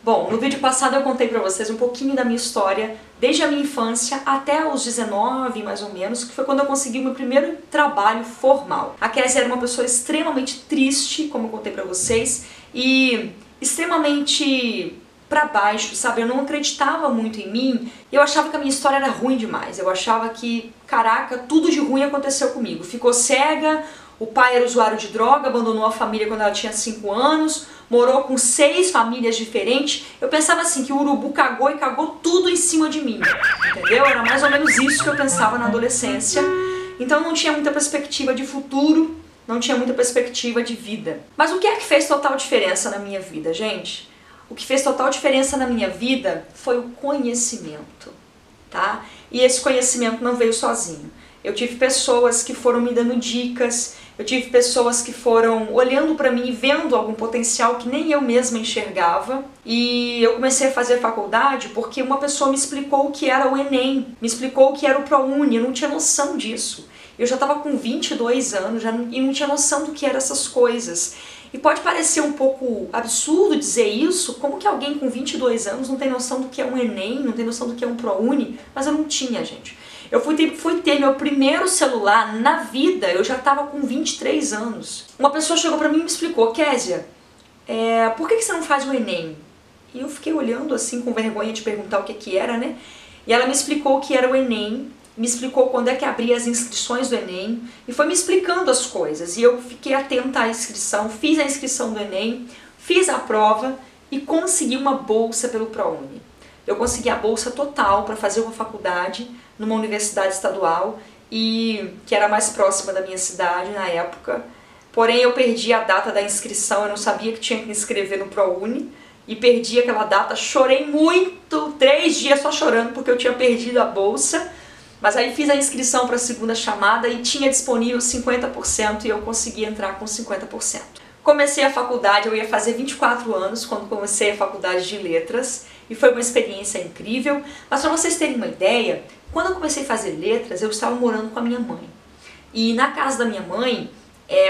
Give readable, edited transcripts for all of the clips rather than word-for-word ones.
Bom, no vídeo passado eu contei pra vocês um pouquinho da minha história, desde a minha infância até os 19, mais ou menos, que foi quando eu consegui o meu primeiro trabalho formal. A Kézia era uma pessoa extremamente triste, como eu contei pra vocês, e extremamente pra baixo, sabe? Eu não acreditava muito em mim, eu achava que a minha história era ruim demais, eu achava que, caraca, tudo de ruim aconteceu comigo. Ficou cega, o pai era usuário de droga, abandonou a família quando ela tinha 5 anos, morou com 6 famílias diferentes. Eu pensava assim, que o urubu cagou e cagou tudo em cima de mim, entendeu? Era mais ou menos isso que eu pensava na adolescência. Então eu não tinha muita perspectiva de futuro, não tinha muita perspectiva de vida. Mas o que é que fez total diferença na minha vida, gente? O que fez total diferença na minha vida foi o conhecimento, tá? E esse conhecimento não veio sozinho. Eu tive pessoas que foram me dando dicas, eu tive pessoas que foram olhando pra mim e vendo algum potencial que nem eu mesma enxergava. E eu comecei a fazer faculdade porque uma pessoa me explicou o que era o Enem, me explicou o que era o ProUni, eu não tinha noção disso. Eu já estava com 22 anos e não tinha noção do que eram essas coisas. E pode parecer um pouco absurdo dizer isso, como que alguém com 22 anos não tem noção do que é um Enem, não tem noção do que é um ProUni, mas eu não tinha, gente. Eu fui ter meu primeiro celular na vida, eu já estava com 23 anos. Uma pessoa chegou pra mim e me explicou, Kézia, por que você não faz o Enem? E eu fiquei olhando assim com vergonha de perguntar o que era, né? E ela me explicou o que era o Enem, me explicou quando é que abria as inscrições do Enem, e foi me explicando as coisas. E eu fiquei atenta à inscrição, fiz a inscrição do Enem, fiz a prova e consegui uma bolsa pelo ProUni. Eu consegui a bolsa total para fazer uma faculdade numa universidade estadual, e que era mais próxima da minha cidade na época. Porém eu perdi a data da inscrição, eu não sabia que tinha que me inscrever no ProUni, e perdi aquela data, chorei muito, 3 dias só chorando porque eu tinha perdido a bolsa. Mas aí fiz a inscrição para a segunda chamada e tinha disponível 50% e eu consegui entrar com 50%. Comecei a faculdade, eu ia fazer 24 anos quando comecei a faculdade de letras e foi uma experiência incrível. Mas para vocês terem uma ideia, quando eu comecei a fazer letras eu estava morando com a minha mãe. E na casa da minha mãe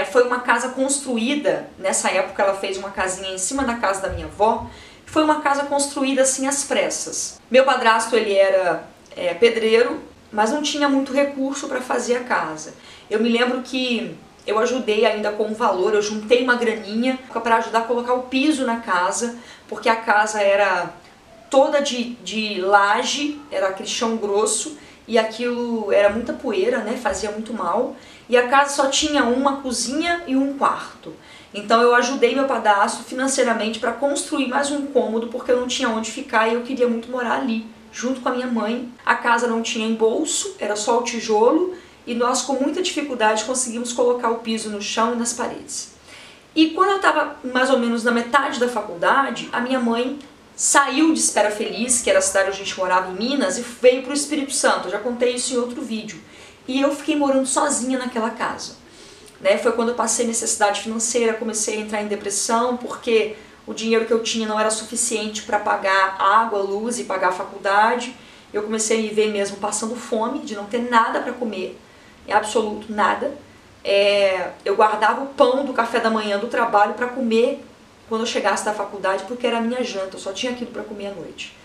foi uma casa construída, nessa época ela fez uma casinha em cima da casa da minha avó, foi uma casa construída assim às pressas. Meu padrasto ele era pedreiro, mas não tinha muito recurso para fazer a casa. Eu me lembro que eu ajudei ainda com um valor, eu juntei uma graninha para ajudar a colocar o piso na casa, porque a casa era toda de laje, era aquele chão grosso, e aquilo era muita poeira, né, fazia muito mal, e a casa só tinha uma cozinha e um quarto. Então eu ajudei meu padrasto financeiramente para construir mais um cômodo, porque eu não tinha onde ficar e eu queria muito morar ali, junto com a minha mãe. A casa não tinha embolso, era só o tijolo, e nós com muita dificuldade conseguimos colocar o piso no chão e nas paredes. E quando eu estava mais ou menos na metade da faculdade, a minha mãe saiu de Espera Feliz, que era a cidade onde a gente morava em Minas, e veio para o Espírito Santo. Eu já contei isso em outro vídeo. E eu fiquei morando sozinha naquela casa. Né? Foi quando eu passei necessidade financeira, comecei a entrar em depressão, porque o dinheiro que eu tinha não era suficiente para pagar água, luz e pagar a faculdade. Eu comecei a me ver mesmo passando fome, de não ter nada para comer, em absoluto nada. Eu guardava o pão do café da manhã do trabalho para comer quando eu chegasse da faculdade, porque era a minha janta, eu só tinha aquilo para comer à noite.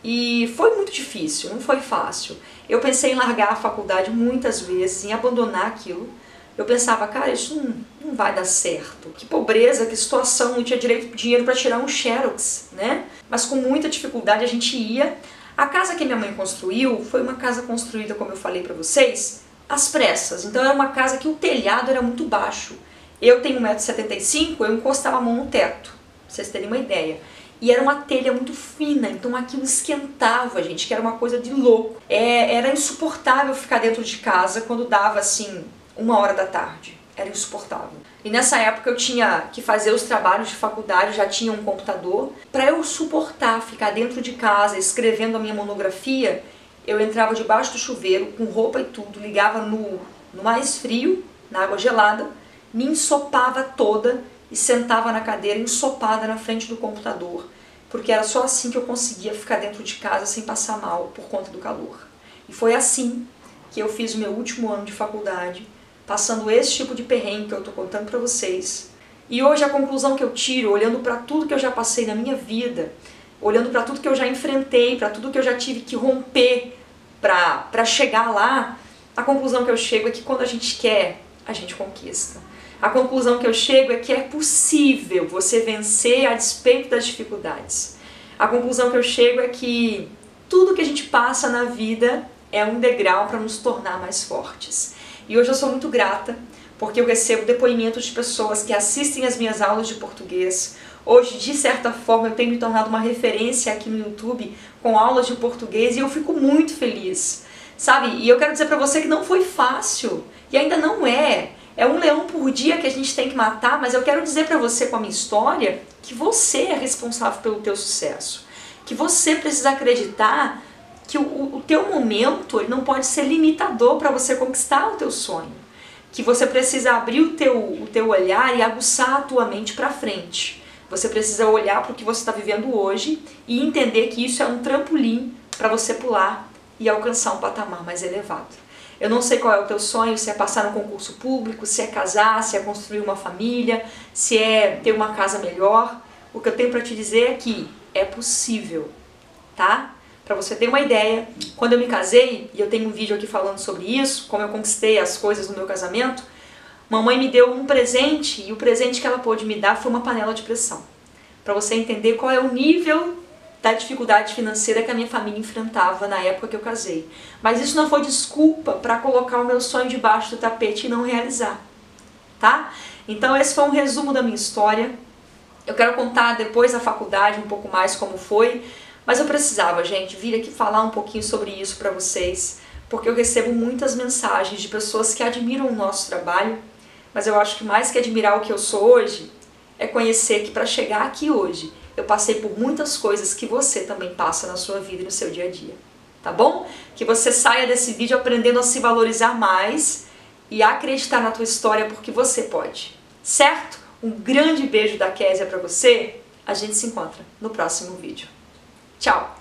E foi muito difícil, não foi fácil. Eu pensei em largar a faculdade muitas vezes, em abandonar aquilo. Eu pensava, cara, isso não vai dar certo. Que pobreza, que situação, não tinha dinheiro para tirar um xerox, né? Mas com muita dificuldade a gente ia. A casa que minha mãe construiu foi uma casa construída, como eu falei para vocês, às pressas. Então era uma casa que o telhado era muito baixo. Eu tenho 1,75 m, eu encostava a mão no teto, pra vocês terem uma ideia. E era uma telha muito fina, então aquilo esquentava, gente, que era uma coisa de louco. Era insuportável ficar dentro de casa quando dava, assim, 1h da tarde. Era insuportável. E nessa época eu tinha que fazer os trabalhos de faculdade, já tinha um computador. Para eu suportar ficar dentro de casa escrevendo a minha monografia, eu entrava debaixo do chuveiro, com roupa e tudo, ligava no mais frio, na água gelada, me ensopava toda e sentava na cadeira ensopada na frente do computador, porque era só assim que eu conseguia ficar dentro de casa sem passar mal por conta do calor. E foi assim que eu fiz o meu último ano de faculdade, passando esse tipo de perrengue que eu tô contando pra vocês. E hoje a conclusão que eu tiro, olhando para tudo que eu já passei na minha vida, olhando para tudo que eu já enfrentei, para tudo que eu já tive que romper para chegar lá, a conclusão que eu chego é que quando a gente quer, a gente conquista. A conclusão que eu chego é que é possível você vencer a despeito das dificuldades. A conclusão que eu chego é que tudo que a gente passa na vida é um degrau para nos tornar mais fortes. E hoje eu sou muito grata, porque eu recebo depoimentos de pessoas que assistem as minhas aulas de português. Hoje, de certa forma, eu tenho me tornado uma referência aqui no YouTube com aulas de português e eu fico muito feliz, sabe? E eu quero dizer para você que não foi fácil e ainda não é. É um leão por dia que a gente tem que matar, mas eu quero dizer para você com a minha história que você é responsável pelo teu sucesso, que você precisa acreditar que o teu momento ele não pode ser limitador para você conquistar o teu sonho, que você precisa abrir o teu olhar e aguçar a tua mente para frente. Você precisa olhar para o que você está vivendo hoje e entender que isso é um trampolim para você pular e alcançar um patamar mais elevado. Eu não sei qual é o teu sonho, se é passar no concurso público, se é casar, se é construir uma família, se é ter uma casa melhor. O que eu tenho para te dizer é que é possível, tá? Para você ter uma ideia, quando eu me casei, e eu tenho um vídeo aqui falando sobre isso, como eu conquistei as coisas no meu casamento, mamãe me deu um presente e o presente que ela pôde me dar foi uma panela de pressão. Para você entender qual é o nível da dificuldade financeira que a minha família enfrentava na época que eu casei. Mas isso não foi desculpa para colocar o meu sonho debaixo do tapete e não realizar, tá? Então esse foi um resumo da minha história. Eu quero contar depois da faculdade um pouco mais como foi, mas eu precisava, gente, vir aqui falar um pouquinho sobre isso para vocês, porque eu recebo muitas mensagens de pessoas que admiram o nosso trabalho, mas eu acho que mais que admirar o que eu sou hoje, é conhecer que para chegar aqui hoje, eu passei por muitas coisas que você também passa na sua vida e no seu dia a dia, tá bom? Que você saia desse vídeo aprendendo a se valorizar mais e a acreditar na tua história porque você pode, certo? Um grande beijo da Késia para você, a gente se encontra no próximo vídeo. Tchau!